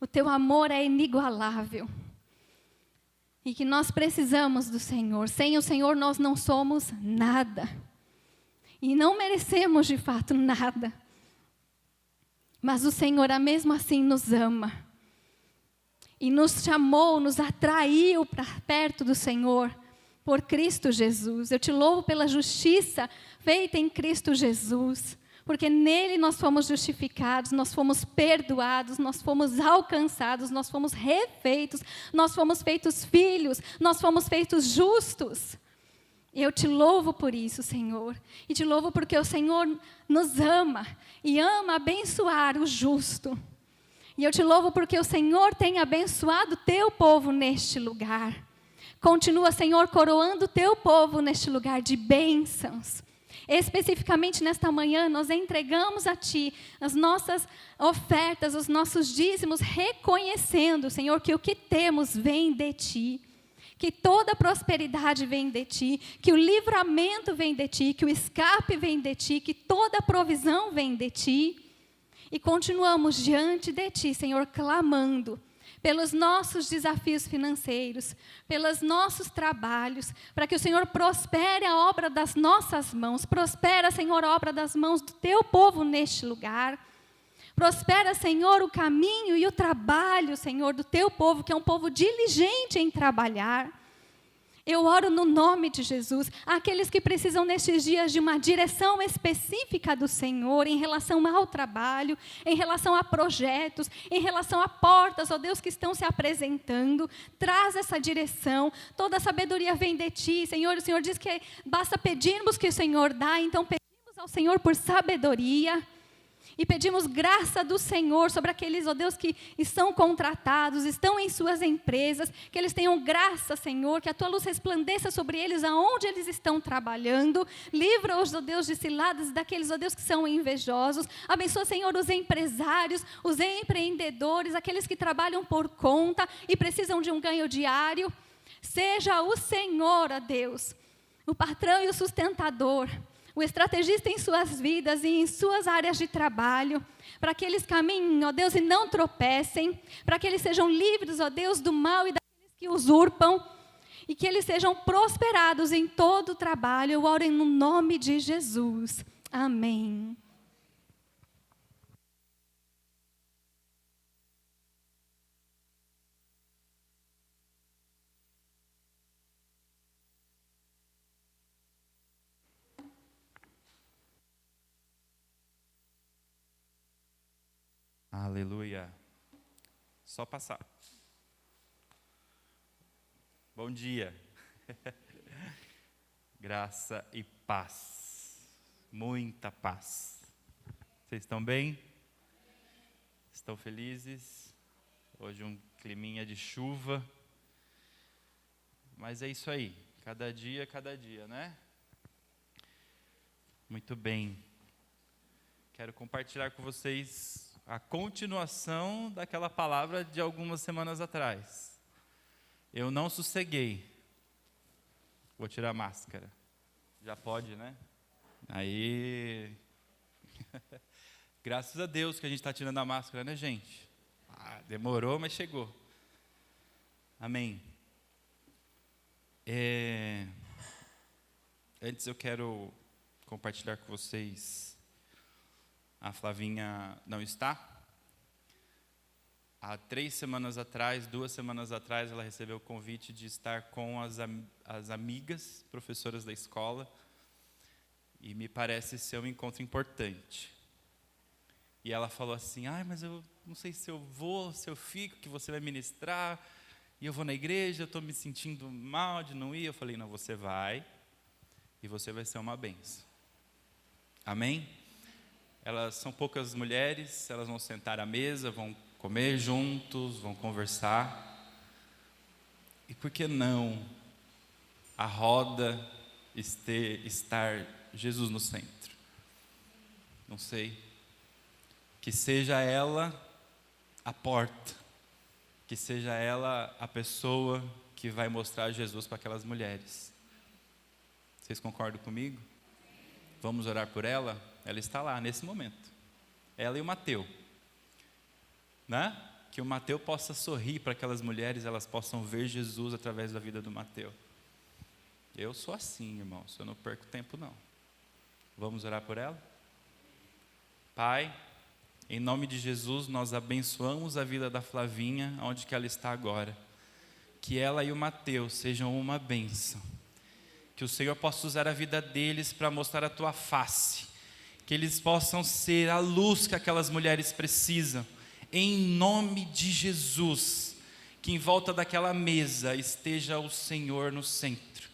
O teu amor é inigualável. E que nós precisamos do Senhor. Sem o Senhor nós não somos nada. E não merecemos de fato nada. Mas o Senhor, mesmo assim, nos ama. E nos chamou, nos atraiu para perto do Senhor. Por Cristo Jesus. Eu te louvo pela justiça feita em Cristo Jesus. Porque nele nós fomos justificados, nós fomos perdoados, nós fomos alcançados, nós fomos refeitos, nós fomos feitos filhos, nós fomos feitos justos. Eu te louvo por isso, Senhor. E te louvo porque o Senhor nos ama e ama abençoar o justo. E eu te louvo porque o Senhor tem abençoado o teu povo neste lugar. Continua, Senhor, coroando o teu povo neste lugar de bênçãos. Especificamente nesta manhã, nós entregamos a Ti as nossas ofertas, os nossos dízimos, reconhecendo, Senhor, que o que temos vem de Ti. Que toda prosperidade vem de Ti, que o livramento vem de Ti, que o escape vem de Ti, que toda provisão vem de Ti. E continuamos diante de Ti, Senhor, clamando pelos nossos desafios financeiros, pelos nossos trabalhos, para que o Senhor prospere a obra das nossas mãos. Prospera, Senhor, a obra das mãos do Teu povo neste lugar. Prospera, Senhor, o caminho e o trabalho, Senhor, do Teu povo, que é um povo diligente em trabalhar. Eu oro no nome de Jesus, àqueles que precisam nestes dias de uma direção específica do Senhor, em relação ao trabalho, em relação a projetos, em relação a portas, ó Deus, que estão se apresentando. Traz essa direção, toda a sabedoria vem de Ti, Senhor. O Senhor diz que basta pedirmos que o Senhor dá, então pedimos ao Senhor por sabedoria. E pedimos graça do Senhor sobre aqueles, ó Deus, que estão contratados, estão em suas empresas, que eles tenham graça, Senhor, que a Tua luz resplandeça sobre eles aonde eles estão trabalhando. Livra-os, ó Deus, de ciladas daqueles, ó Deus, que são invejosos. Abençoa, Senhor, os empresários, os empreendedores, aqueles que trabalham por conta e precisam de um ganho diário. Seja o Senhor, ó Deus, o patrão e o sustentador, o estrategista em suas vidas e em suas áreas de trabalho, para que eles caminhem, ó Deus, e não tropecem, para que eles sejam livres, ó Deus, do mal e daqueles que usurpam, e que eles sejam prosperados em todo o trabalho. Eu oro no nome de Jesus. Amém. Aleluia. Só passar. Bom dia. Graça e paz. Muita paz. Vocês estão bem? Estão felizes? Hoje um climinha de chuva. Mas é isso aí. Cada dia, né? Muito bem. Quero compartilhar com vocês a continuação daquela palavra de algumas semanas atrás. Eu não sosseguei. Vou tirar a máscara. Já pode, né? Aí. Graças a Deus que a gente está tirando a máscara, né, gente? Demorou, mas chegou. Amém. Antes eu quero compartilhar com vocês. A Flavinha não está. Há 2 semanas atrás, ela recebeu o convite de estar com as amigas, professoras da escola. E me parece ser um encontro importante. E ela falou assim, mas eu não sei se eu vou, se eu fico, que você vai ministrar. E eu vou na igreja, eu estou me sentindo mal de não ir. Eu falei, não, você vai. E você vai ser uma bênção. Amém? Elas são poucas mulheres, elas vão sentar à mesa, vão comer juntos, vão conversar. E por que não a roda estar Jesus no centro? Não sei. Que seja ela a porta, que seja ela a pessoa que vai mostrar Jesus para aquelas mulheres. Vocês concordam comigo? Vamos orar por ela? Ela está lá nesse momento. Ela e o Mateu. Né? que o Mateu possa sorrir para aquelas mulheres, elas possam ver Jesus através da vida do Mateu. Eu sou assim, irmãos, eu não perco tempo não. Vamos orar por ela? Pai, em nome de Jesus, nós abençoamos a vida da Flavinha, onde que ela está agora. Que ela e o Mateus sejam uma bênção. Que o Senhor possa usar a vida deles para mostrar a tua face. Que eles possam ser a luz que aquelas mulheres precisam. Em nome de Jesus. Que em volta daquela mesa esteja o Senhor no centro.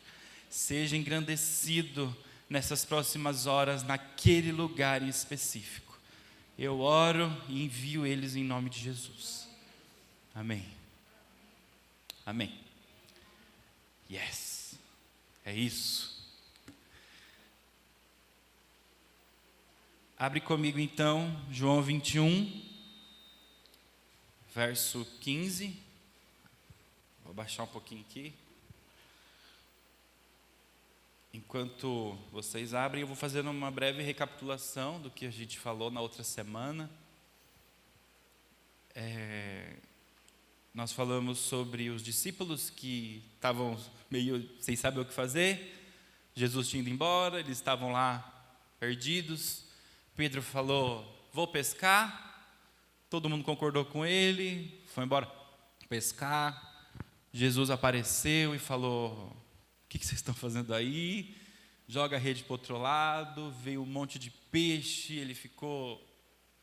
Seja engrandecido nessas próximas horas, naquele lugar em específico. Eu oro e envio eles em nome de Jesus. Amém. Amém. Yes. É isso. Abre comigo então, João 21, verso 15. Vou baixar um pouquinho aqui. Enquanto vocês abrem, eu vou fazer uma breve recapitulação do que a gente falou na outra semana. Nós falamos sobre os discípulos que estavam meio sem saber o que fazer. Jesus tinha ido embora, eles estavam lá perdidos. Pedro falou, vou pescar. Todo mundo concordou com ele, foi embora pescar. Jesus apareceu e falou, o que vocês estão fazendo aí? Joga a rede para o outro lado, veio um monte de peixe,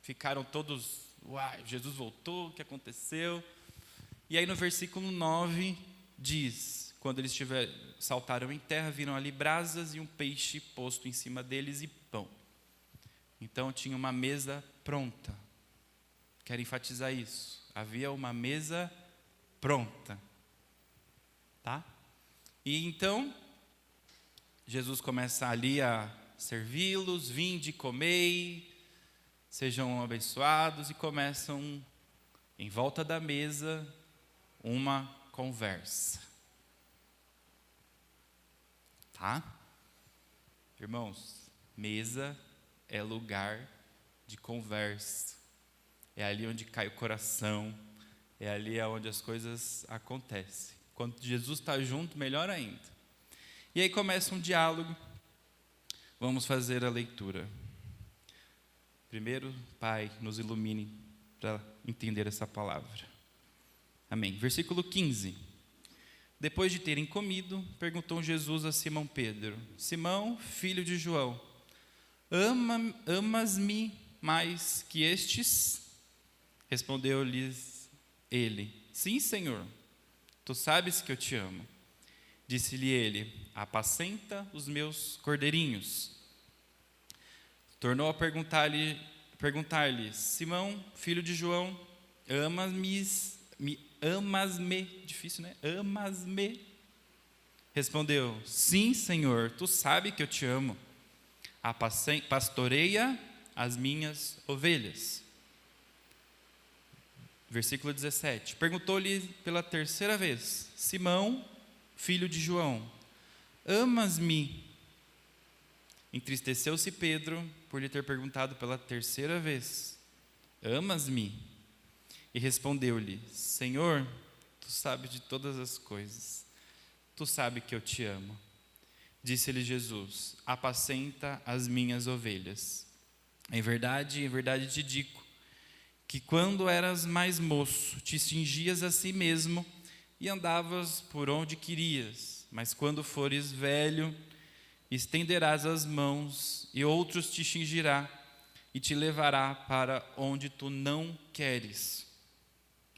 ficaram todos, uai, Jesus voltou, o que aconteceu? E aí no versículo 9 diz, quando eles saltaram em terra, viram ali brasas e um peixe posto em cima deles e pão. Então tinha uma mesa pronta. Quero enfatizar isso. Havia uma mesa pronta. Tá? E então, Jesus começa ali a servi-los, vinde, comei, sejam abençoados, e começam, em volta da mesa, uma conversa. Tá? Irmãos, mesa é lugar de conversa. É ali onde cai o coração, é ali onde as coisas acontecem. Quando Jesus está junto, melhor ainda. E aí começa um diálogo. Vamos fazer a leitura. Primeiro, Pai, nos ilumine para entender essa palavra. Amém. Versículo 15. Depois de terem comido, perguntou Jesus a Simão Pedro: Simão, filho de João, amas-me mais que estes? Respondeu-lhes ele: Sim, Senhor, tu sabes que eu te amo. Disse-lhe ele: apacenta os meus cordeirinhos. Tornou a perguntar-lhe: Simão, filho de João, amas-me? Difícil, né? Amas-me? Respondeu: Sim, Senhor, tu sabes que eu te amo. Pastoreia as minhas ovelhas. Versículo 17. Perguntou-lhe pela terceira vez: Simão, filho de João, amas-me? Entristeceu-se Pedro por lhe ter perguntado pela terceira vez: amas-me? E respondeu-lhe: Senhor, tu sabes de todas as coisas, tu sabes que eu te amo. Disse-lhe Jesus: apacenta as minhas ovelhas. Em verdade te digo, que quando eras mais moço, te cingias a si mesmo e andavas por onde querias, mas quando fores velho, estenderás as mãos e outros te cingirá e te levará para onde tu não queres.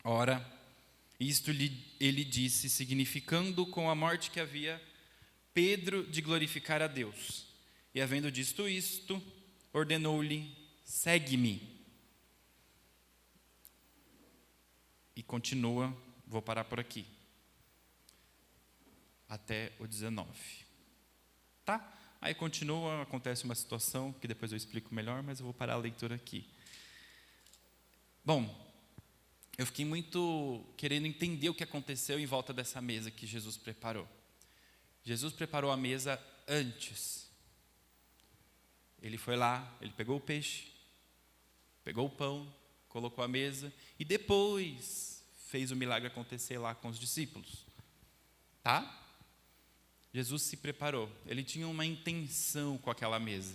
Ora, isto ele disse, significando com a morte que havia Pedro de glorificar a Deus. E havendo dito isto, ordenou-lhe: segue-me. E continua, vou parar por aqui, até o 19. Tá? Aí continua, acontece uma situação que depois eu explico melhor, mas eu vou parar a leitura aqui. Bom, eu fiquei muito querendo entender o que aconteceu em volta dessa mesa que Jesus preparou. Jesus preparou a mesa antes. Ele foi lá, ele pegou o peixe, pegou o pão, colocou a mesa e depois fez o milagre acontecer lá com os discípulos. Tá? Jesus se preparou. Ele tinha uma intenção com aquela mesa.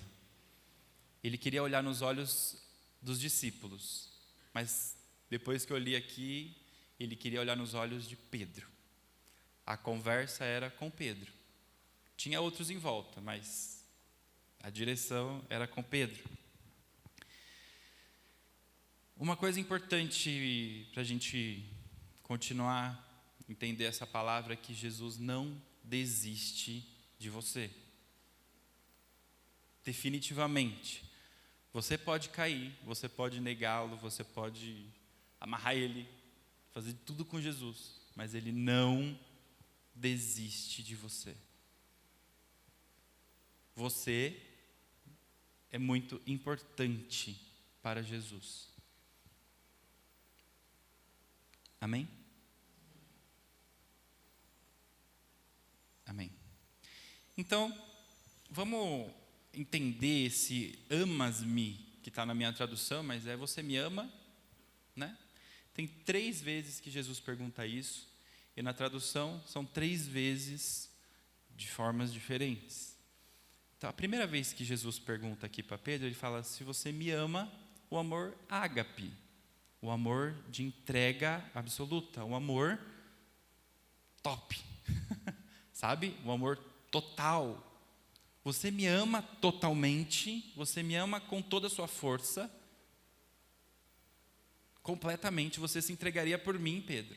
Ele queria olhar nos olhos dos discípulos. Mas depois que eu li aqui, ele queria olhar nos olhos de Pedro. A conversa era com Pedro. Tinha outros em volta, mas a direção era com Pedro. Uma coisa importante para a gente continuar a entender essa palavra é que Jesus não desiste de você. Definitivamente. Você pode cair, você pode negá-lo, você pode amarrar ele, fazer tudo com Jesus, mas ele não desiste de você. Você é muito importante para Jesus. Amém? Amém. Então, vamos entender esse amas-me, que está na minha tradução, mas é você me ama, né? Tem 3 vezes que Jesus pergunta isso, e na tradução são 3 vezes de formas diferentes. Então, a primeira vez que Jesus pergunta aqui para Pedro, ele fala, se você me ama, o amor ágape, o amor de entrega absoluta, o amor top, sabe? O amor total. Você me ama totalmente, você me ama com toda a sua força, completamente, você se entregaria por mim, Pedro.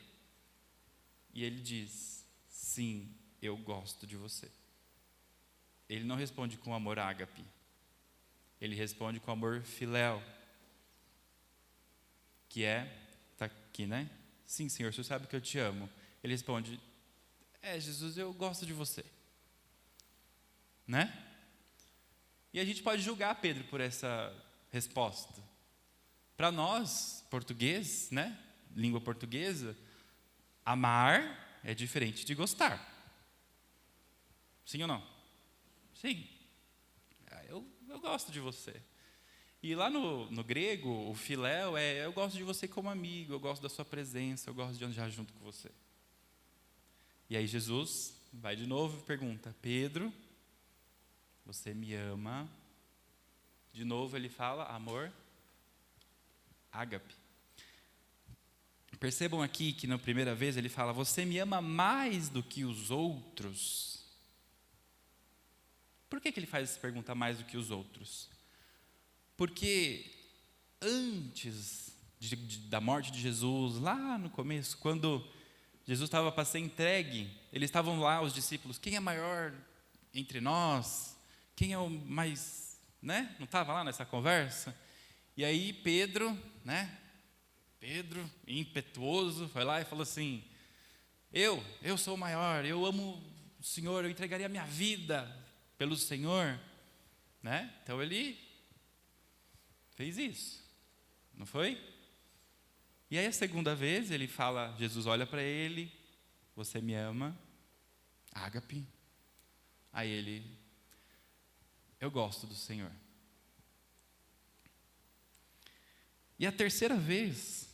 E ele diz, sim, eu gosto de você. Ele não responde com amor ágape, ele responde com amor filéu, que está aqui, né? Sim, Senhor, o Senhor sabe que eu te amo. Ele responde, Jesus, eu gosto de você. Né? E a gente pode julgar Pedro por essa resposta. Para nós, português, né? Língua portuguesa, amar é diferente de gostar. Sim ou não? Sim. Eu gosto de você. E lá no grego, o filéu eu gosto de você como amigo, eu gosto da sua presença, eu gosto de andar junto com você. E aí Jesus vai de novo e pergunta, Pedro, você me ama? De novo ele fala, amor ágape. Percebam aqui que na primeira vez ele fala, você me ama mais do que os outros? Por que ele faz essa pergunta mais do que os outros? Porque antes da morte de Jesus, lá no começo, quando Jesus estava para ser entregue, eles estavam lá, os discípulos, quem é maior entre nós? Quem é o mais, né? Não estava lá nessa conversa? E aí Pedro, né? Pedro, impetuoso, foi lá e falou assim, eu sou o maior, eu amo o Senhor, eu entregaria a minha vida pelo Senhor, né? Então ele fez isso, não foi? E aí a segunda vez ele fala, Jesus olha para ele, você me ama, ágape. Aí ele, eu gosto do Senhor. E a terceira vez,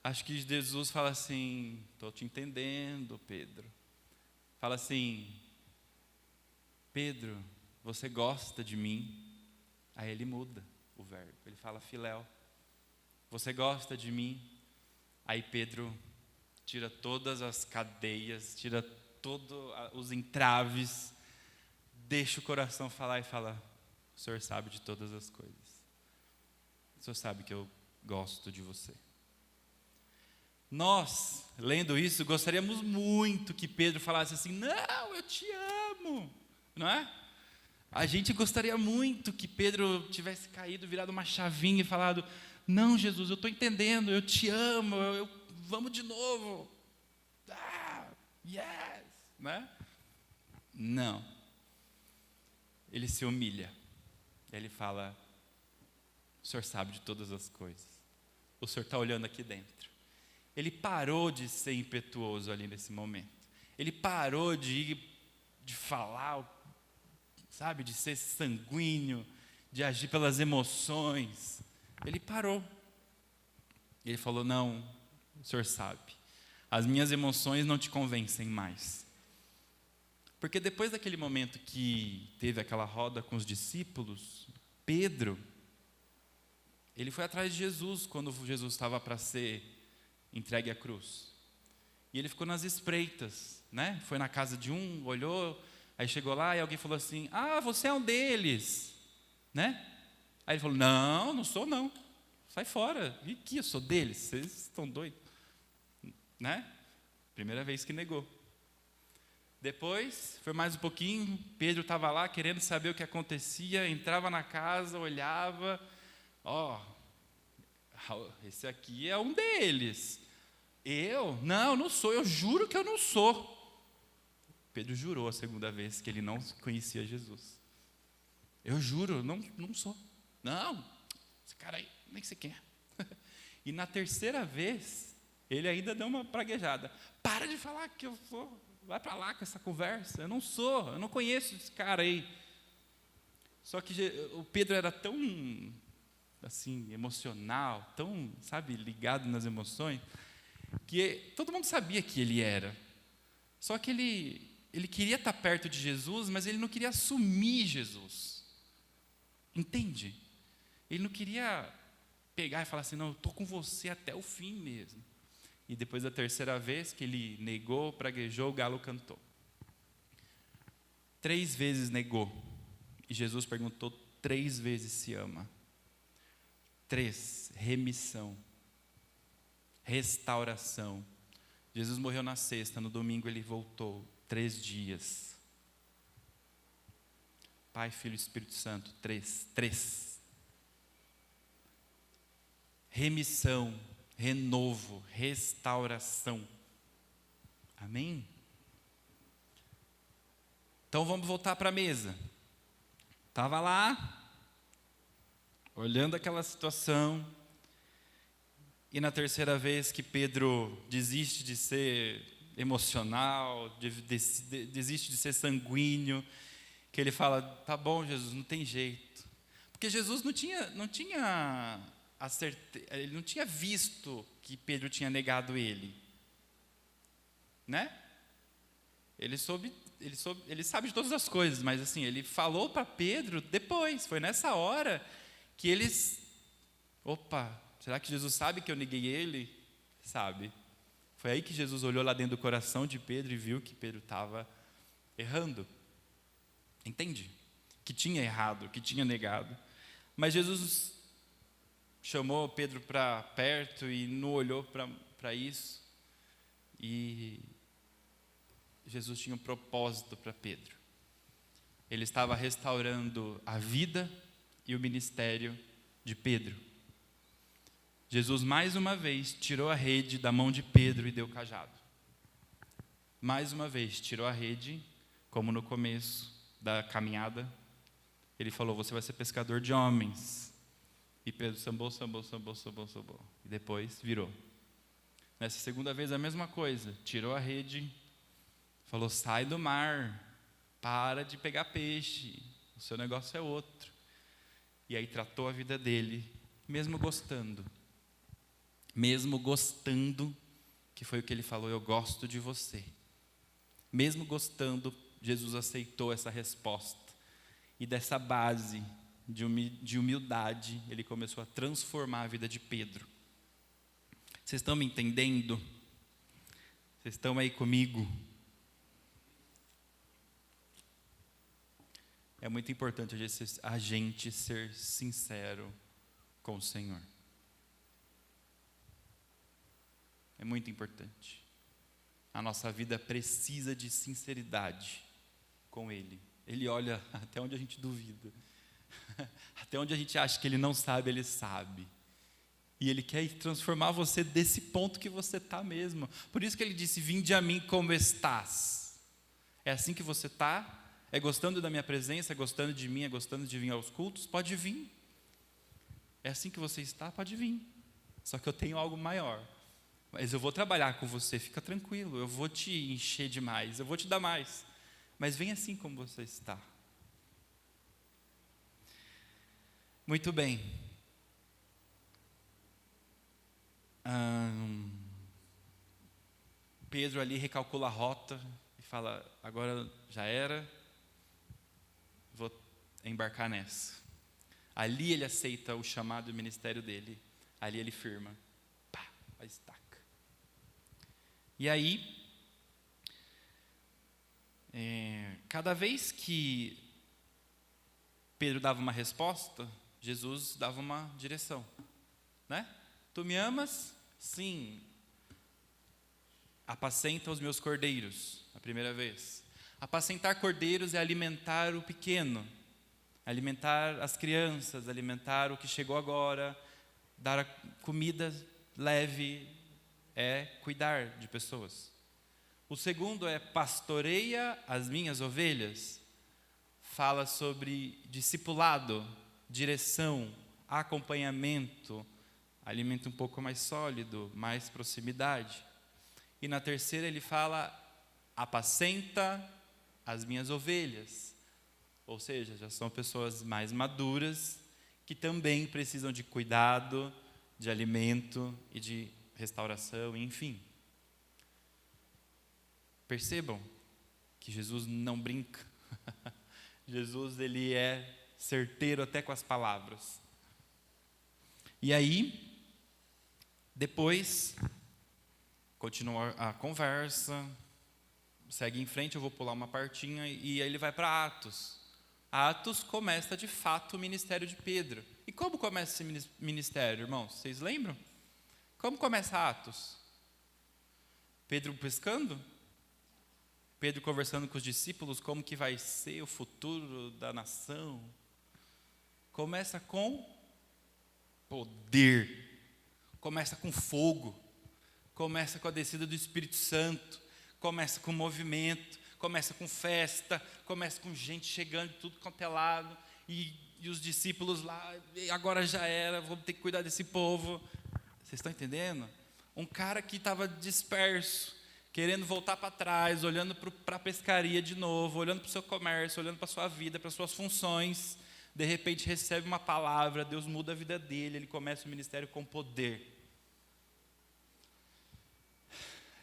acho que Jesus fala assim, estou te entendendo, Pedro. Fala assim, Pedro, você gosta de mim? Aí ele muda o verbo, ele fala filéu. Você gosta de mim? Aí Pedro tira todas as cadeias, tira todos os entraves, deixa o coração falar e fala, o Senhor sabe de todas as coisas. O Senhor sabe que eu gosto de você. Nós, lendo isso, gostaríamos muito que Pedro falasse assim, não, eu te amo, não é? A gente gostaria muito que Pedro tivesse caído, virado uma chavinha e falado, não, Jesus, eu estou entendendo, eu te amo, vamos de novo. Yes, né? Não. Ele se humilha. Ele fala, o Senhor sabe de todas as coisas. O Senhor está olhando aqui dentro. Ele parou de ser impetuoso ali nesse momento. Ele parou de falar, sabe, de ser sanguíneo, de agir pelas emoções. Ele parou. Ele falou: não, o senhor sabe, as minhas emoções não te convencem mais. Porque depois daquele momento que teve aquela roda com os discípulos, Pedro, ele foi atrás de Jesus quando Jesus estava para ser entregue à cruz. E ele ficou nas espreitas, né? Foi na casa de um, olhou, aí chegou lá e alguém falou assim: ah, você é um deles, né? Aí ele falou: não, não sou não, sai fora, e que eu sou deles, vocês estão doidos, né? Primeira vez que negou. Depois, foi mais um pouquinho, Pedro estava lá querendo saber o que acontecia, entrava na casa, olhava, esse aqui é um deles. Eu? Não, não sou, eu juro que eu não sou. Pedro jurou a segunda vez que ele não conhecia Jesus. Eu juro, não sou. Não, esse cara aí, nem você quer. E na terceira vez, ele ainda deu uma praguejada. Para de falar que eu sou. Vai para lá com essa conversa, eu não conheço esse cara aí. Só que o Pedro era tão, assim, emocional, tão, sabe, ligado nas emoções, que todo mundo sabia que ele era. Só que ele queria estar perto de Jesus, mas ele não queria assumir Jesus. Entende? Ele não queria pegar e falar assim: não, eu estou com você até o fim mesmo. E depois da terceira vez que ele negou, praguejou, o galo cantou. 3 vezes negou. E Jesus perguntou 3 vezes se ama. 3, remissão. Restauração. Jesus morreu na sexta, no domingo ele voltou. 3 dias. Pai, Filho e Espírito Santo, 3. Remissão. Renovo, restauração. Amém? Então vamos voltar para a mesa. Estava lá, olhando aquela situação, e na terceira vez que Pedro desiste de ser emocional, desiste de ser sanguíneo, que ele fala: tá bom, Jesus, não tem jeito. Porque Jesus não tinha ele não tinha visto que Pedro tinha negado ele, né? Ele sabe de todas as coisas, mas assim, ele falou para Pedro depois, foi nessa hora que eles, será que Jesus sabe que eu neguei ele? Sabe. Foi aí que Jesus olhou lá dentro do coração de Pedro e viu que Pedro estava errando. Entende? Que tinha errado, que tinha negado. Mas Jesus chamou Pedro para perto e não olhou para isso. E Jesus tinha um propósito para Pedro. Ele estava restaurando a vida e o ministério de Pedro. Jesus, mais uma vez, tirou a rede da mão de Pedro e deu o cajado. Mais uma vez, tirou a rede, como no começo da caminhada. Ele falou: você vai ser pescador de homens. E Pedro sambou. E depois virou. Nessa segunda vez a mesma coisa. Tirou a rede. Falou: sai do mar. Para de pegar peixe. O seu negócio é outro. E aí tratou a vida dele. Mesmo gostando. Que foi o que ele falou: eu gosto de você. Mesmo gostando, Jesus aceitou essa resposta. E dessa base de humildade, ele começou a transformar a vida de Pedro. Vocês estão me entendendo? Vocês estão aí comigo? É muito importante a gente ser sincero com o Senhor. É muito importante. A nossa vida precisa de sinceridade com Ele. Ele olha até onde a gente duvida. Até onde a gente acha que Ele não sabe, Ele sabe. E Ele quer transformar você desse ponto que você está mesmo. Por isso que Ele disse: vinde a mim como estás. É assim que você está? É gostando da minha presença? É gostando de mim? É gostando de vir aos cultos? Pode vir. É assim que você está? Pode vir. Só que eu tenho algo maior. Mas eu vou trabalhar com você, fica tranquilo. Eu vou te encher demais, eu vou te dar mais. Mas vem assim como você está. Muito bem. Pedro ali recalcula a rota e fala, agora já era, vou embarcar nessa. Ali ele aceita o chamado e o ministério dele. Ali ele firma. Pá, a estaca. E aí, cada vez que Pedro dava uma resposta, Jesus dava uma direção. Né? Tu me amas? Sim. Apacenta os meus cordeiros, a primeira vez. Apacentar cordeiros é alimentar o pequeno, alimentar as crianças, alimentar o que chegou agora, dar a comida leve, é cuidar de pessoas. O segundo é pastoreia as minhas ovelhas, fala sobre discipulado, direção, acompanhamento, alimento um pouco mais sólido, mais proximidade. E na terceira ele fala, apacenta as minhas ovelhas. Ou seja, já são pessoas mais maduras, que também precisam de cuidado, de alimento e de restauração, enfim. Percebam que Jesus não brinca. Jesus, ele é certeiro até com as palavras. E aí, depois, continua a conversa, segue em frente, eu vou pular uma partinha, e aí ele vai para Atos. Atos começa de fato o ministério de Pedro. E como começa esse ministério, irmãos? Vocês lembram? Como começa Atos? Pedro pescando? Pedro conversando com os discípulos como que vai ser o futuro da nação? Começa com poder, começa com fogo, começa com a descida do Espírito Santo, começa com movimento, começa com festa, começa com gente chegando de tudo quanto é lado, e os discípulos lá, agora já era, vamos ter que cuidar desse povo. Vocês estão entendendo? Um cara que estava disperso, querendo voltar para trás, olhando para a pescaria de novo, olhando para o seu comércio, olhando para a sua vida, para as suas funções, de repente recebe uma palavra, Deus muda a vida dele, ele começa o ministério com poder.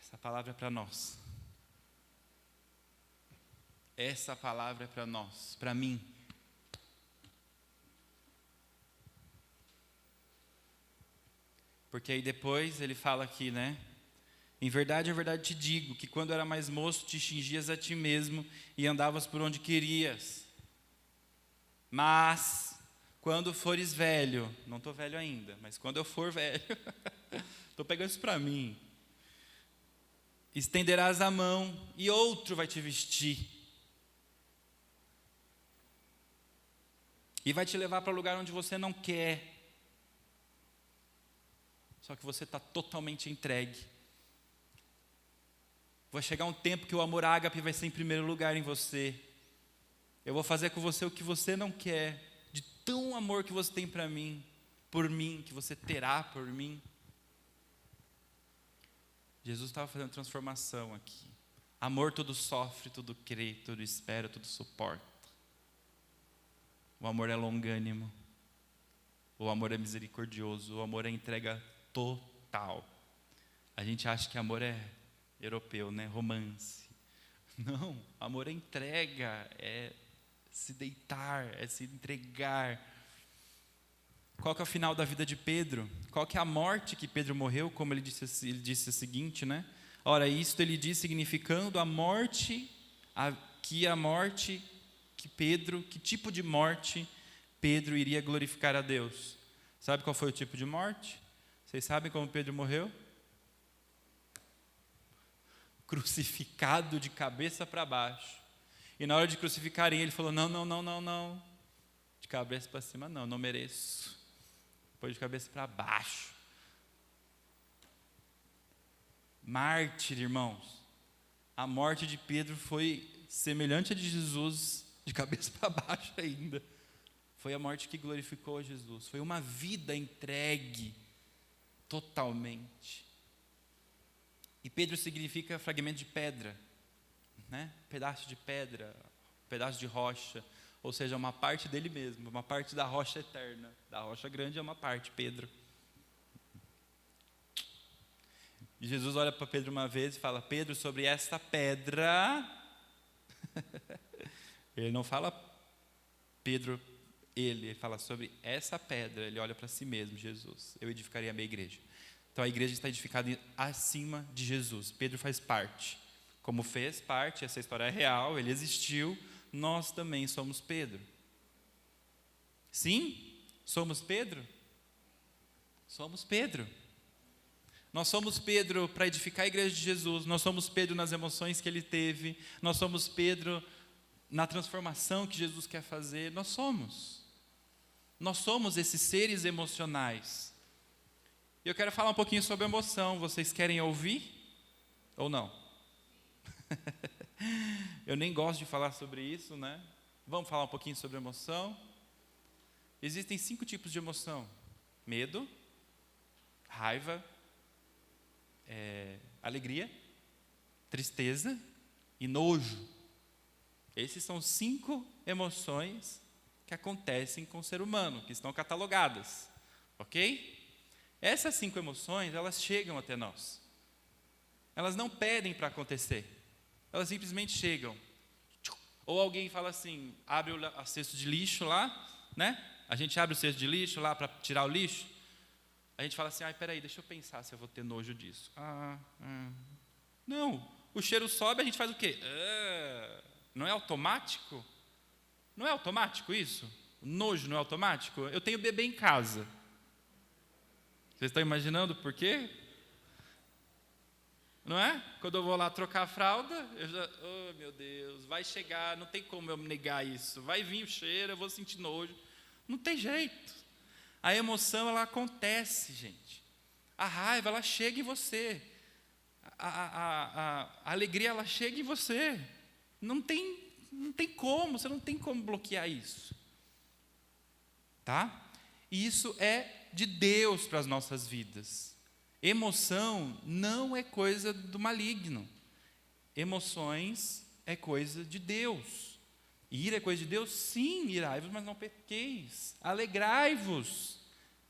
Essa palavra é para nós. Essa palavra é para nós, para mim. Porque aí depois ele fala aqui, né? Em verdade te digo, que quando era mais moço, te cingias a ti mesmo e andavas por onde querias. Mas, quando fores velho, não estou velho ainda, mas quando eu for velho, estou pegando isso para mim, estenderás a mão e outro vai te vestir. E vai te levar para o lugar onde você não quer. Só que você está totalmente entregue. Vai chegar um tempo que o amor ágape vai ser em primeiro lugar em você. Eu vou fazer com você o que você não quer, de tão amor que você tem para mim, por mim, que você terá por mim. Jesus estava fazendo transformação aqui. Amor tudo sofre, tudo crê, tudo espera, tudo suporta. O amor é longânimo. O amor é misericordioso. O amor é entrega total. A gente acha que amor é europeu, né? Romance. Não, amor é entrega, é se deitar, é se entregar. Qual que é o final da vida de Pedro? Qual que é a morte que Pedro morreu? Como ele disse o seguinte, né? Ora, isto ele diz significando a morte que tipo de morte Pedro iria glorificar a Deus. Sabe qual foi o tipo de morte? Vocês sabem como Pedro morreu? Crucificado de cabeça para baixo. E na hora de crucificarem ele falou, não. De cabeça para cima não mereço. Foi de cabeça para baixo. Mártir, irmãos. A morte de Pedro foi semelhante à de Jesus, de cabeça para baixo ainda. Foi a morte que glorificou a Jesus. Foi uma vida entregue totalmente. E Pedro significa fragmento de pedra, né? Pedaço de pedra, pedaço de rocha, ou seja, uma parte dele mesmo, uma parte da rocha eterna. Da rocha grande é uma parte, Pedro. E Jesus olha para Pedro uma vez e fala: Pedro, sobre esta pedra. Ele não fala Pedro, ele fala sobre essa pedra. Ele olha para si mesmo, Jesus: eu edificaria a minha igreja. Então a igreja está edificada acima de Jesus. Pedro faz parte. Como fez parte, essa história é real, ele existiu, nós também somos Pedro. Sim? Somos Pedro? Somos Pedro. Nós somos Pedro para edificar a igreja de Jesus, nós somos Pedro nas emoções que ele teve, nós somos Pedro na transformação que Jesus quer fazer, nós somos. Nós somos esses seres emocionais. E eu quero falar um pouquinho sobre emoção, vocês querem ouvir ou não? Eu nem gosto de falar sobre isso, né? Vamos falar um pouquinho sobre emoção? Existem 5 tipos de emoção: medo, raiva, alegria, tristeza e nojo. Esses são 5 emoções que acontecem com o ser humano, que estão catalogadas, ok? Essas 5 emoções, elas chegam até nós. Elas não pedem para acontecer, elas simplesmente chegam. Ou alguém fala assim, abre o cesto de lixo lá, né? A gente abre o cesto de lixo lá para tirar o lixo. A gente fala assim, peraí, deixa eu pensar se eu vou ter nojo disso. Não, o cheiro sobe, a gente faz o quê? Não é automático? Não é automático isso? O nojo não é automático? Eu tenho bebê em casa. Vocês estão imaginando por quê? Não é? Quando eu vou lá trocar a fralda, eu já, oh meu Deus, vai chegar, não tem como eu negar isso. Vai vir o cheiro, eu vou sentir nojo. Não tem jeito. A emoção, ela acontece, gente. A raiva, ela chega em você. A alegria, ela chega em você. Não tem como, você não tem como bloquear isso. Tá? E isso é de Deus para as nossas vidas. Emoção não é coisa do maligno. Emoções é coisa de Deus. Ira é coisa de Deus? Sim, irai-vos, mas não pequeis. Alegrai-vos.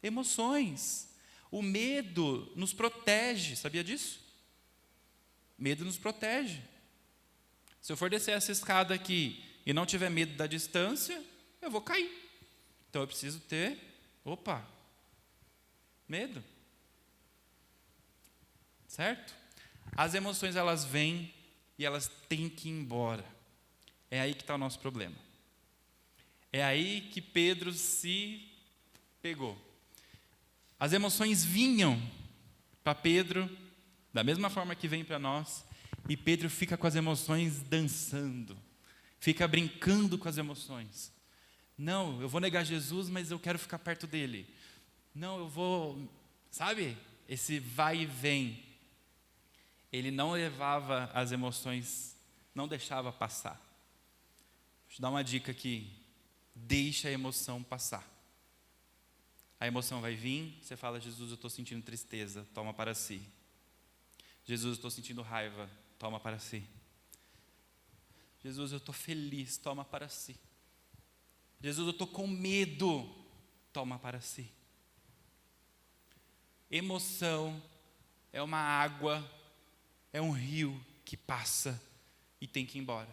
Emoções. O medo nos protege, sabia disso? Medo nos protege. Se eu for descer essa escada aqui e não tiver medo da distância, eu vou cair. Então eu preciso ter, medo. Certo? As emoções, elas vêm e elas têm que ir embora. É aí que está o nosso problema. É aí que Pedro se pegou. As emoções vinham para Pedro, da mesma forma que vem para nós, e Pedro fica com as emoções dançando, fica brincando com as emoções. Não, eu vou negar Jesus, mas eu quero ficar perto dele. Não, eu vou, sabe? Esse vai e vem. Ele não levava as emoções, não deixava passar. Vou te dar uma dica aqui. Deixa a emoção passar. A emoção vai vir, você fala, Jesus, eu estou sentindo tristeza, toma para si. Jesus, eu estou sentindo raiva, toma para si. Jesus, eu estou feliz, toma para si. Jesus, eu estou com medo, toma para si. Emoção é uma água, é um rio que passa e tem que ir embora.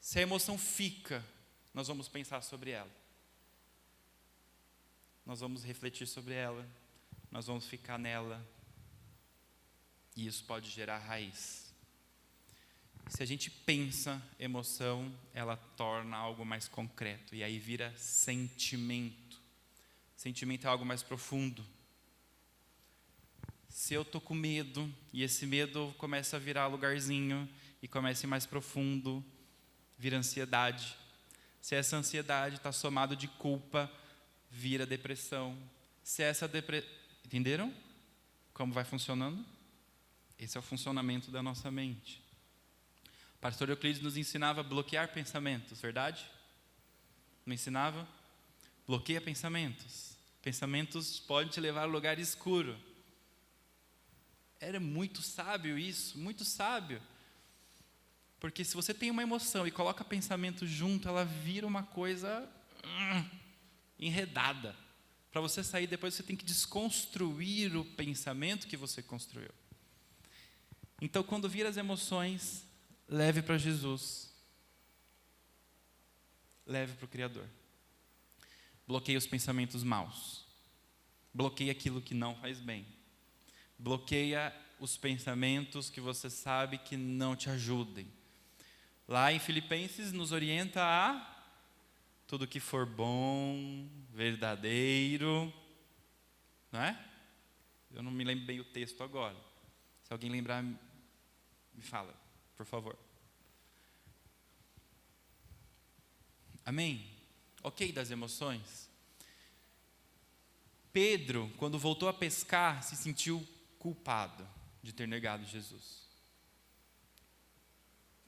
Se a emoção fica, nós vamos pensar sobre ela. Nós vamos refletir sobre ela, nós vamos ficar nela. E isso pode gerar raiz. Se a gente pensa emoção, ela torna algo mais concreto. E aí vira sentimento. Sentimento é algo mais profundo. Se eu estou com medo, e esse medo começa a virar lugarzinho, e começa a ir mais profundo, vira ansiedade. Se essa ansiedade está somada de culpa, vira depressão. Se essa entenderam como vai funcionando? Esse é o funcionamento da nossa mente. O pastor Euclides nos ensinava a bloquear pensamentos, verdade? Não ensinava? Bloqueia pensamentos. Pensamentos podem te levar a um lugar escuro. Era muito sábio isso, muito sábio. Porque se você tem uma emoção e coloca pensamento junto, ela vira uma coisa enredada. Para você sair depois, você tem que desconstruir o pensamento que você construiu. Então, quando vir as emoções, leve para Jesus. Leve para o Criador. Bloqueie os pensamentos maus. Bloqueie aquilo que não faz bem. Bloqueia os pensamentos que você sabe que não te ajudem. Lá em Filipenses nos orienta a tudo que for bom, verdadeiro, não é? Eu não me lembro bem o texto agora. Se alguém lembrar, me fala, por favor. Amém? Ok das emoções? Pedro, quando voltou a pescar, se sentiu culpado de ter negado Jesus.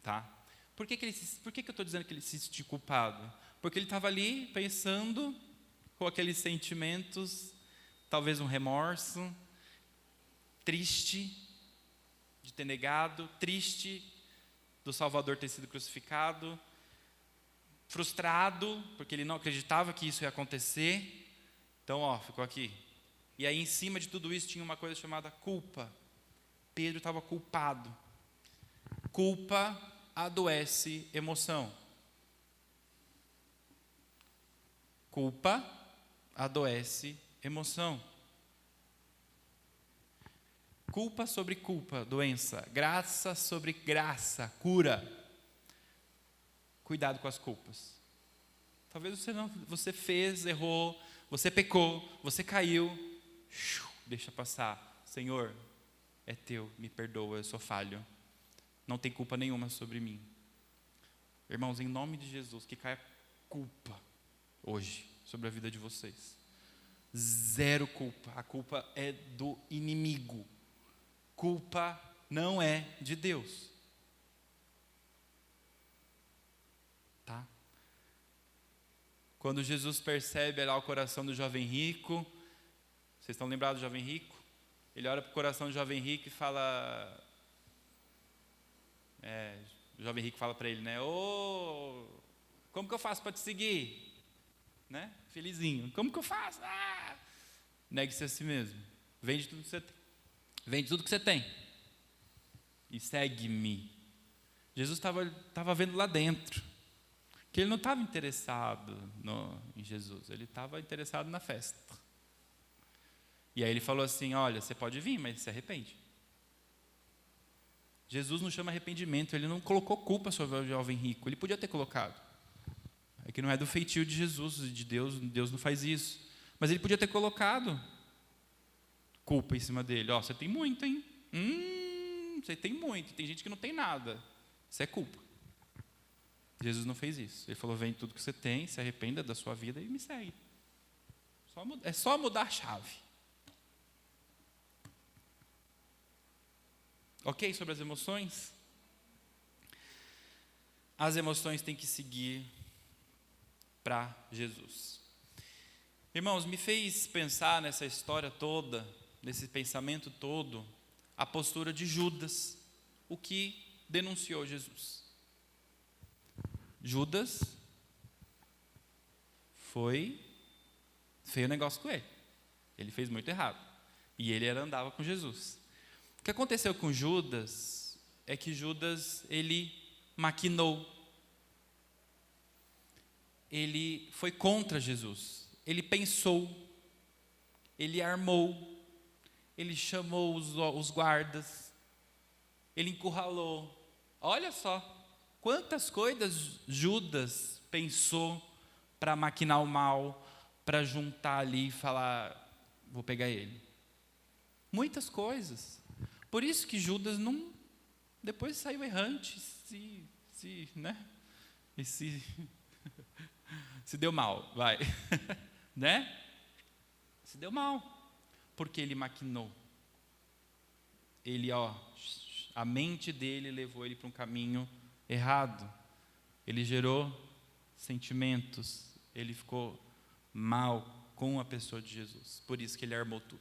Tá? Por que eu estou dizendo que ele se sentiu culpado? Porque ele estava ali pensando com aqueles sentimentos, talvez um remorso, triste de ter negado, triste do Salvador ter sido crucificado, frustrado, porque ele não acreditava que isso ia acontecer. Então, ficou aqui. E aí, em cima de tudo isso, tinha uma coisa chamada culpa. Pedro estava culpado. Culpa adoece emoção. Culpa adoece emoção. Culpa sobre culpa, doença. Graça sobre graça, cura. Cuidado com as culpas. Talvez você fez, errou, você pecou, você caiu. Deixa passar. Senhor, é teu, me perdoa, eu sou falho. Não tem culpa nenhuma sobre mim. Irmãos, em nome de Jesus, que caia culpa hoje sobre a vida de vocês. Zero culpa. A culpa é do inimigo. Culpa não é de Deus. Tá? Quando Jesus percebe lá o coração do jovem rico, vocês estão lembrados do jovem rico? Ele olha para o coração do jovem rico e fala... o jovem rico fala para ele, né? Como que eu faço para te seguir? Né? Felizinho. Como que eu faço? Negue-se a si mesmo. Vende tudo que você tem. Vende tudo que você tem. E segue-me. Jesus estava vendo lá dentro. Que ele não estava interessado em Jesus. Ele estava interessado na festa. E aí ele falou assim, olha, você pode vir, mas se arrepende. Jesus não chama arrependimento, ele não colocou culpa sobre o jovem rico, ele podia ter colocado. É que não é do feitio de Jesus, de Deus, Deus não faz isso. Mas ele podia ter colocado culpa em cima dele. Você tem muito, hein? Você tem muito, tem gente que não tem nada. Isso é culpa. Jesus não fez isso. Ele falou, vende tudo que você tem, se arrependa da sua vida e me segue. É só mudar a chave. Ok? Sobre as emoções? As emoções têm que seguir para Jesus. Irmãos, me fez pensar nessa história toda, nesse pensamento todo, a postura de Judas, o que denunciou Jesus. Judas fez o negócio com ele. Ele fez muito errado. E ele andava com Jesus. O que aconteceu com Judas é que Judas, ele maquinou. Ele foi contra Jesus. Ele pensou. Ele armou. Ele chamou os guardas. Ele encurralou. Olha só, quantas coisas Judas pensou para maquinar o mal, para juntar ali e falar, vou pegar ele. Muitas coisas. Por isso que Judas depois saiu errante, né? E se deu mal, vai, né? Se deu mal, porque ele maquinou. Ele, a mente dele levou ele para um caminho errado. Ele gerou sentimentos, ele ficou mal com a pessoa de Jesus. Por isso que ele armou tudo.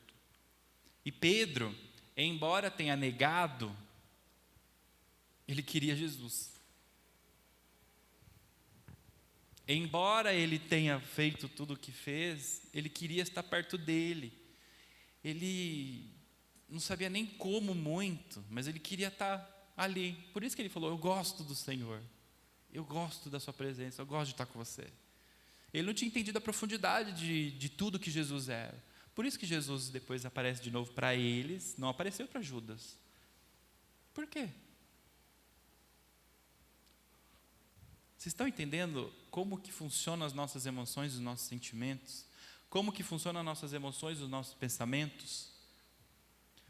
E Pedro, embora tenha negado, ele queria Jesus. Embora ele tenha feito tudo o que fez, ele queria estar perto dele. Ele não sabia nem como muito, mas ele queria estar ali. Por isso que ele falou, eu gosto do Senhor, eu gosto da sua presença, eu gosto de estar com você. Ele não tinha entendido a profundidade de tudo que Jesus era. Por isso que Jesus depois aparece de novo para eles, não apareceu para Judas. Por quê? Vocês estão entendendo como que funcionam as nossas emoções, os nossos sentimentos? Como que funcionam as nossas emoções, os nossos pensamentos?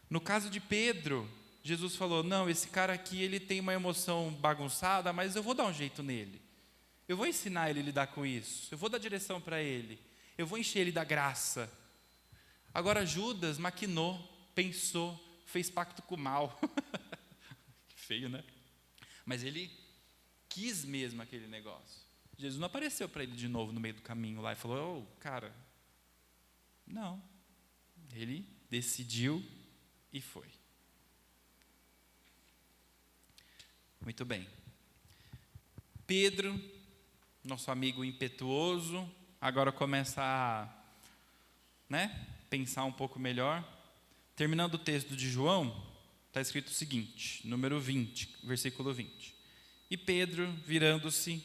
No caso de Pedro, Jesus falou, não, esse cara aqui, ele tem uma emoção bagunçada, mas eu vou dar um jeito nele. Eu vou ensinar ele a lidar com isso. Eu vou dar direção para ele. Eu vou encher ele da graça. Agora Judas maquinou, pensou, fez pacto com o mal. Que feio, né? Mas ele quis mesmo aquele negócio. Jesus não apareceu para ele de novo no meio do caminho lá e falou, oh, cara, não. Ele decidiu e foi. Muito bem. Pedro, nosso amigo impetuoso, agora começa a, pensar um pouco melhor. Terminando o texto de João, está escrito o seguinte, número 20, versículo 20. E Pedro, virando-se,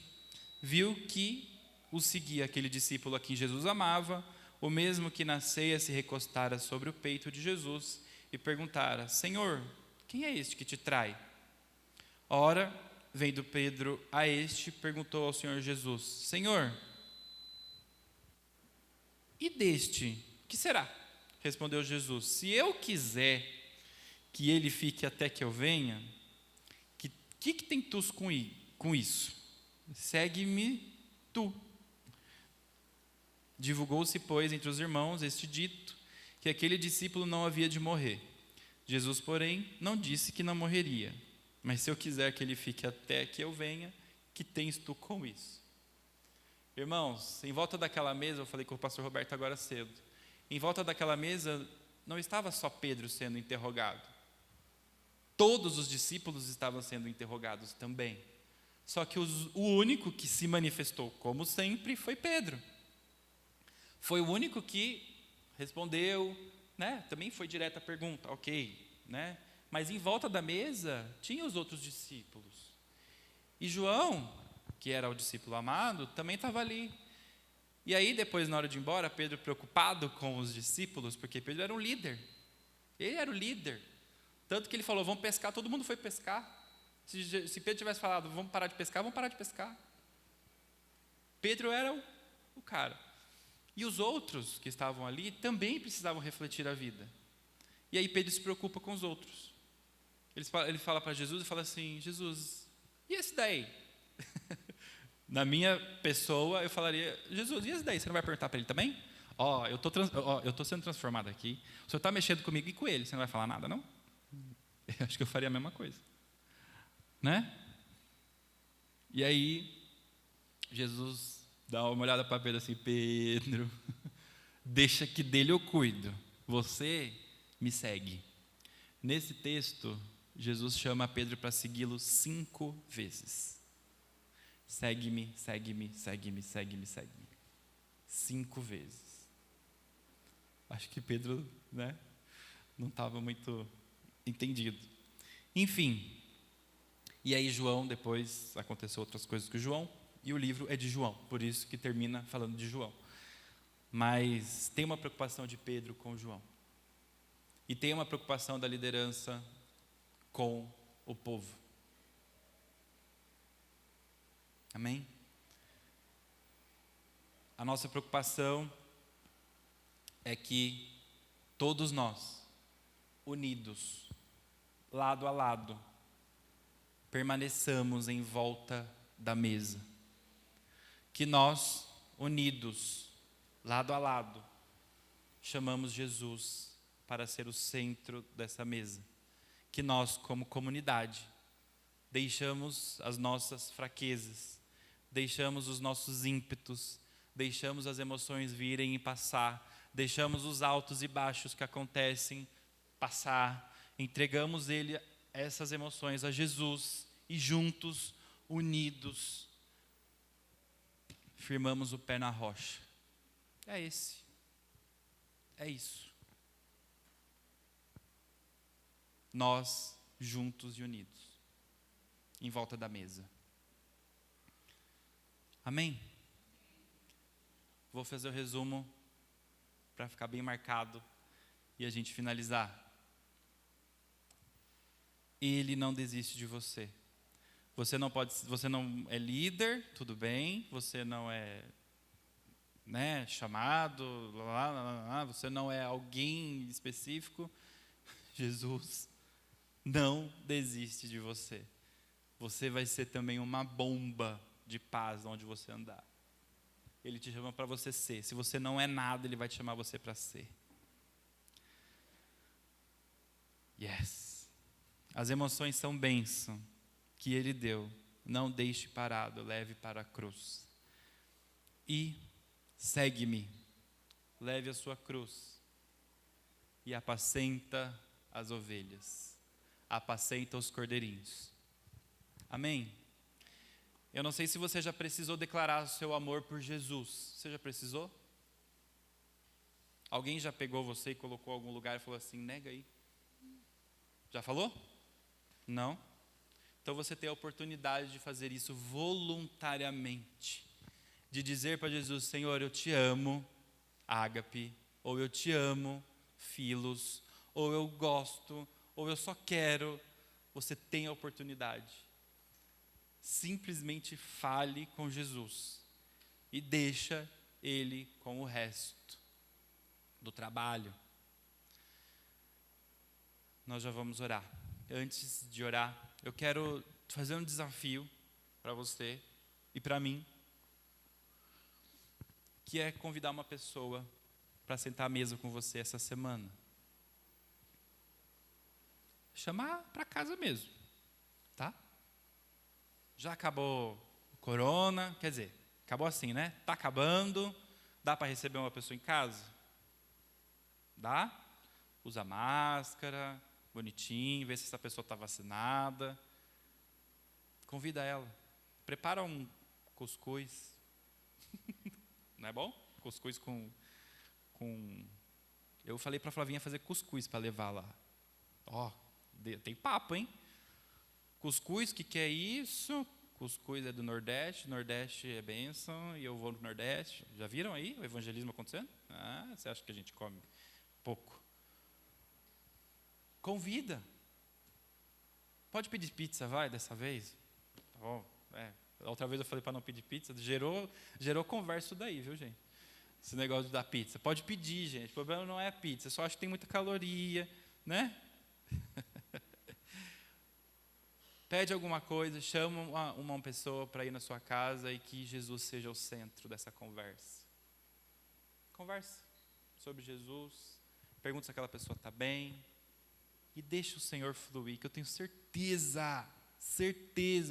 viu que o seguia aquele discípulo a quem Jesus amava, o mesmo que na ceia se recostara sobre o peito de Jesus e perguntara, Senhor, quem é este que te trai? Ora, vendo Pedro a este, perguntou ao Senhor Jesus, Senhor, e deste, que será? Respondeu Jesus, se eu quiser que ele fique até que eu venha, que tem tu com isso? Segue-me tu. Divulgou-se, pois, entre os irmãos este dito, que aquele discípulo não havia de morrer. Jesus, porém, não disse que não morreria. Mas se eu quiser que ele fique até que eu venha, que tens tu com isso? Irmãos, em volta daquela mesa, eu falei com o pastor Roberto agora cedo, em volta daquela mesa não estava só Pedro sendo interrogado. Todos os discípulos estavam sendo interrogados também. Só que o único que se manifestou, como sempre, foi Pedro. Foi o único que respondeu, também foi direta a pergunta, ok, mas em volta da mesa tinha os outros discípulos. E João, que era o discípulo amado, também estava ali. E aí depois, na hora de ir embora, Pedro preocupado com os discípulos, porque Pedro era um líder. Ele era o líder. Tanto que ele falou, vamos pescar, todo mundo foi pescar. Se Pedro tivesse falado, vamos parar de pescar, vamos parar de pescar. Pedro era o cara. E os outros que estavam ali também precisavam refletir a vida. E aí Pedro se preocupa com os outros. Ele fala para Jesus e fala assim, Jesus, e esse daí? Na minha pessoa, eu falaria, Jesus, e esse daí? Você não vai perguntar para ele também? Eu estou sendo transformado aqui. O senhor está mexendo comigo e com ele, você não vai falar nada, não? Eu acho que eu faria a mesma coisa. E aí, Jesus dá uma olhada para Pedro assim, Pedro, deixa que dele eu cuido, você me segue. Nesse texto, Jesus chama Pedro para segui-lo 5 vezes. Segue-me, segue-me, segue-me, segue-me, segue-me. 5 vezes. Acho que Pedro, não estava muito entendido. Enfim, e aí João, depois aconteceu outras coisas com João, e o livro é de João, por isso que termina falando de João. Mas tem uma preocupação de Pedro com João. E tem uma preocupação da liderança com o povo. Amém? A nossa preocupação é que todos nós, unidos, lado a lado, permaneçamos em volta da mesa. Que nós, unidos, lado a lado, chamamos Jesus para ser o centro dessa mesa. Que nós, como comunidade, deixamos as nossas fraquezas, deixamos os nossos ímpetos, deixamos as emoções virem e passar, deixamos os altos e baixos que acontecem passar, entregamos essas emoções a Jesus e juntos, unidos, firmamos o pé na rocha. É isso. nós juntos e unidos, em volta da mesa. Amém? Vou fazer o resumo para ficar bem marcado e a gente finalizar. Ele não desiste de você. Você não é líder, tudo bem. Você não é, chamado, você não é alguém específico. Jesus não desiste de você. Você vai ser também uma bomba de paz onde você andar. Ele te chama para você ser. Se você não é nada, Ele vai te chamar você para ser. Yes. As emoções são bênção que Ele deu. Não deixe parado, leve para a cruz. E segue-me. Leve a sua cruz. E apacenta as ovelhas. Apacenta os cordeirinhos. Amém? Eu não sei se você já precisou declarar o seu amor por Jesus. Você já precisou? Alguém já pegou você e colocou em algum lugar e falou assim, nega aí? Já falou? Não? Então você tem a oportunidade de fazer isso voluntariamente. De dizer para Jesus, Senhor, eu te amo, ágape, ou eu te amo, filos, ou eu gosto, ou eu só quero. Você tem a oportunidade. Simplesmente fale com Jesus e deixa Ele com o resto do trabalho. Nós já vamos orar. Antes de orar, eu quero fazer um desafio para você e para mim, que é convidar uma pessoa para sentar à mesa com você essa semana. Chamar para casa mesmo, tá? Já acabou o corona, quer dizer, acabou assim, né? Está acabando, dá para receber uma pessoa em casa? Dá? Usa máscara, bonitinho, vê se essa pessoa está vacinada. Convida ela. Prepara um cuscuz. Não é bom? Cuscuz com... Eu falei para a Flavinha fazer cuscuz para levar lá. Ó, tem papo, hein? Cuscuz, o que é isso? Cuscuz é do Nordeste, Nordeste é bênção, e eu vou no Nordeste. Já viram aí o evangelismo acontecendo? Ah, você acha que a gente come pouco? Convida. Pode pedir pizza, vai, dessa vez? Tá bom, outra vez eu falei para não pedir pizza, gerou conversa daí, viu, gente? Esse negócio da pizza. Pode pedir, gente, o problema não é a pizza, só acho que tem muita caloria, né? Pede alguma coisa, chama uma pessoa para ir na sua casa e que Jesus seja o centro dessa conversa. Conversa sobre Jesus, pergunta se aquela pessoa está bem e deixa o Senhor fluir, que eu tenho certeza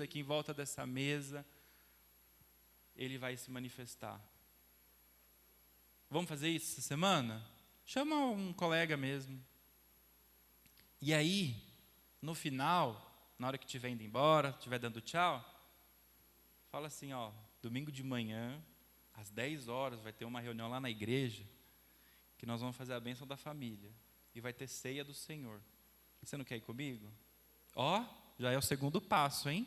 que em volta dessa mesa Ele vai se manifestar. Vamos fazer isso essa semana? Chama um colega mesmo. E aí, no final, na hora que estiver indo embora, estiver dando tchau, fala assim, ó, domingo de manhã, às 10 horas, vai ter uma reunião lá na igreja, que nós vamos fazer a bênção da família, e vai ter ceia do Senhor. Você não quer ir comigo? Ó, já é o segundo passo, hein?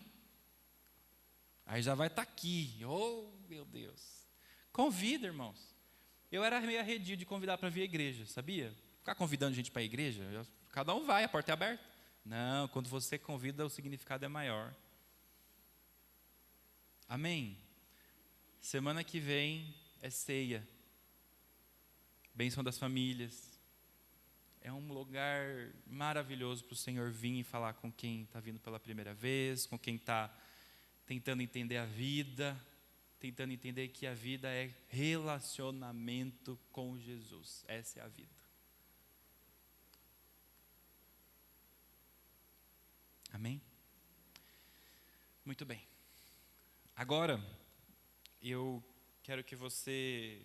Aí já vai estar aqui, oh meu Deus. Convida, irmãos. Eu era meio arredio de convidar para vir à igreja, sabia? Ficar convidando gente para a igreja, cada um vai, a porta é aberta. Não, quando você convida, o significado é maior. Amém? Semana que vem é ceia. Bênção das famílias. É um lugar maravilhoso para o Senhor vir e falar com quem está vindo pela primeira vez, com quem está tentando entender a vida, tentando entender que a vida é relacionamento com Jesus. Essa é a vida. Amém? Muito bem. Agora, eu quero que você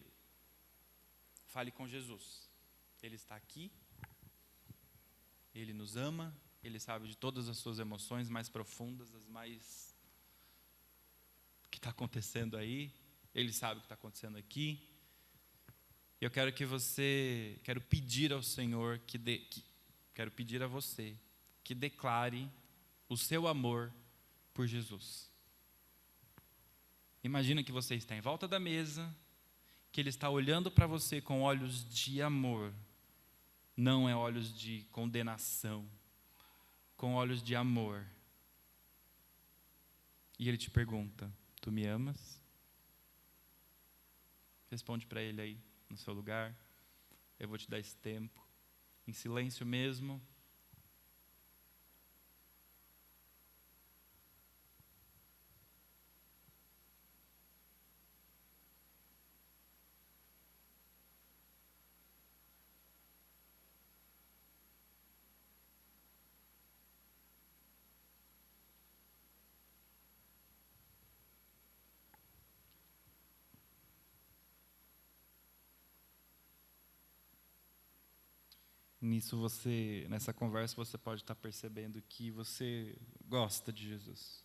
fale com Jesus. Ele está aqui. Ele nos ama. Ele sabe de todas as suas emoções mais profundas, as mais... O que está acontecendo aí. Ele sabe o que está acontecendo aqui. Eu quero que você... Quero pedir ao Senhor quero pedir a você que declare o seu amor por Jesus. Imagina que você está em volta da mesa, que Ele está olhando para você com olhos de amor, não é olhos de condenação, com olhos de amor. E Ele te pergunta: tu me amas? Responde para Ele aí, no seu lugar. Eu vou te dar esse tempo, em silêncio mesmo. Nessa conversa, você pode estar percebendo que você gosta de Jesus.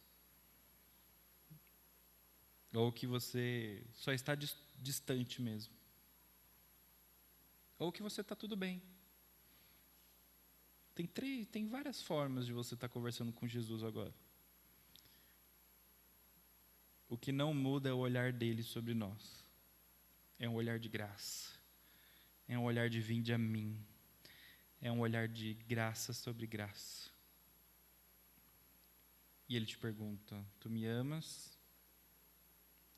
Ou que você só está distante mesmo. Ou que você está tudo bem. Tem várias formas de você estar conversando com Jesus agora. O que não muda é o olhar dele sobre nós. É um olhar de graça. É um olhar de vinde a mim. É um olhar de graça sobre graça. E Ele te pergunta: tu me amas?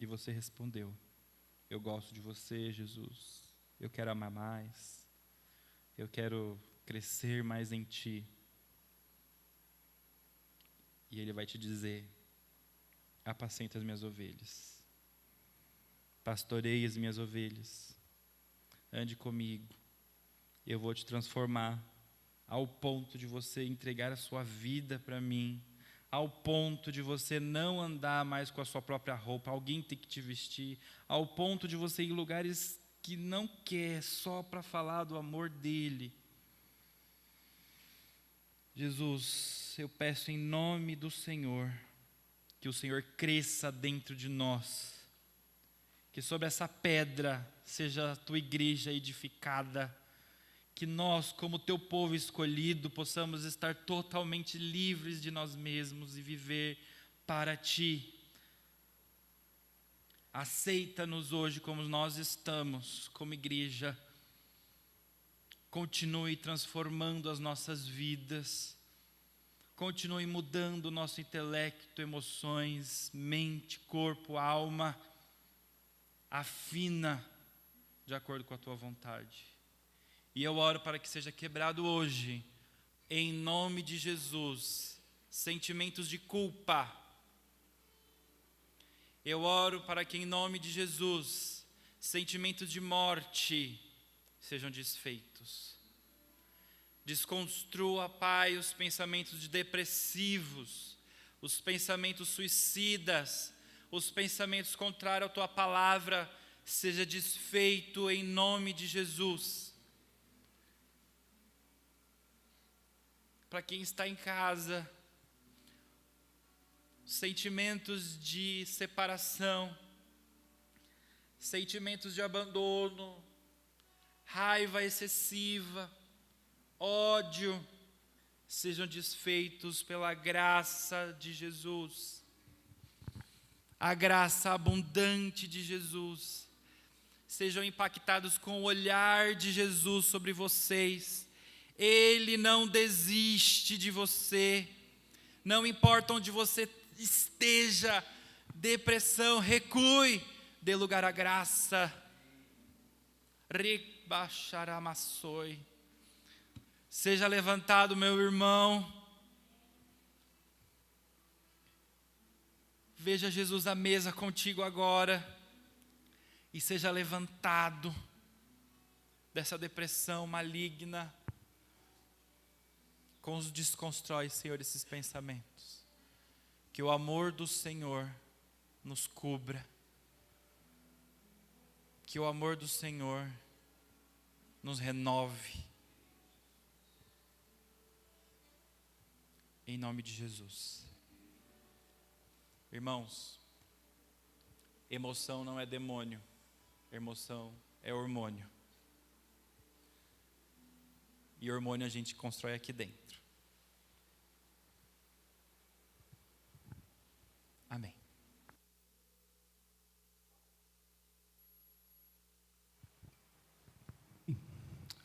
E você respondeu: eu gosto de você, Jesus. Eu quero amar mais. Eu quero crescer mais em Ti. E Ele vai te dizer: apacenta as minhas ovelhas. Pastoreie as minhas ovelhas. Ande comigo. Eu vou te transformar ao ponto de você entregar a sua vida para mim, ao ponto de você não andar mais com a sua própria roupa, alguém tem que te vestir, ao ponto de você ir em lugares que não quer, só para falar do amor dele. Jesus, eu peço em nome do Senhor, que o Senhor cresça dentro de nós, que sobre essa pedra seja a tua igreja edificada, que nós, como teu povo escolhido, possamos estar totalmente livres de nós mesmos e viver para ti. Aceita-nos hoje como nós estamos, como igreja. Continue transformando as nossas vidas. Continue mudando o nosso intelecto, emoções, mente, corpo, alma. Afina de acordo com a tua vontade. E eu oro para que seja quebrado hoje, em nome de Jesus, sentimentos de culpa. Eu oro para que em nome de Jesus, sentimentos de morte sejam desfeitos. Desconstrua, Pai, os pensamentos depressivos, os pensamentos suicidas, os pensamentos contrários à Tua palavra, seja desfeito em nome de Jesus. Para quem está em casa, sentimentos de separação, sentimentos de abandono, raiva excessiva, ódio, sejam desfeitos pela graça de Jesus, a graça abundante de Jesus, sejam impactados com o olhar de Jesus sobre vocês. Ele não desiste de você, não importa onde você esteja, depressão, recue, dê lugar à graça. Ribacharamassoi. Seja levantado, meu irmão. Veja Jesus à mesa contigo agora. E seja levantado dessa depressão maligna. Desconstrói, Senhor, esses pensamentos. Que o amor do Senhor nos cubra. Que o amor do Senhor nos renove. Em nome de Jesus. Irmãos, emoção não é demônio. Emoção é hormônio. E hormônio a gente constrói aqui dentro.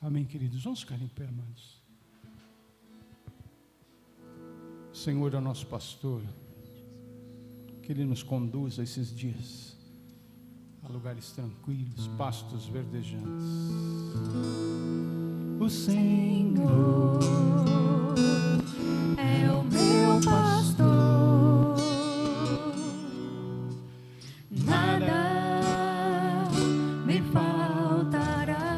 Amém, queridos? Vamos ficar em pé, amados. O Senhor é o nosso pastor, que Ele nos conduza esses dias a lugares tranquilos, pastos verdejantes. O Senhor é o meu pastor, nada me faltará.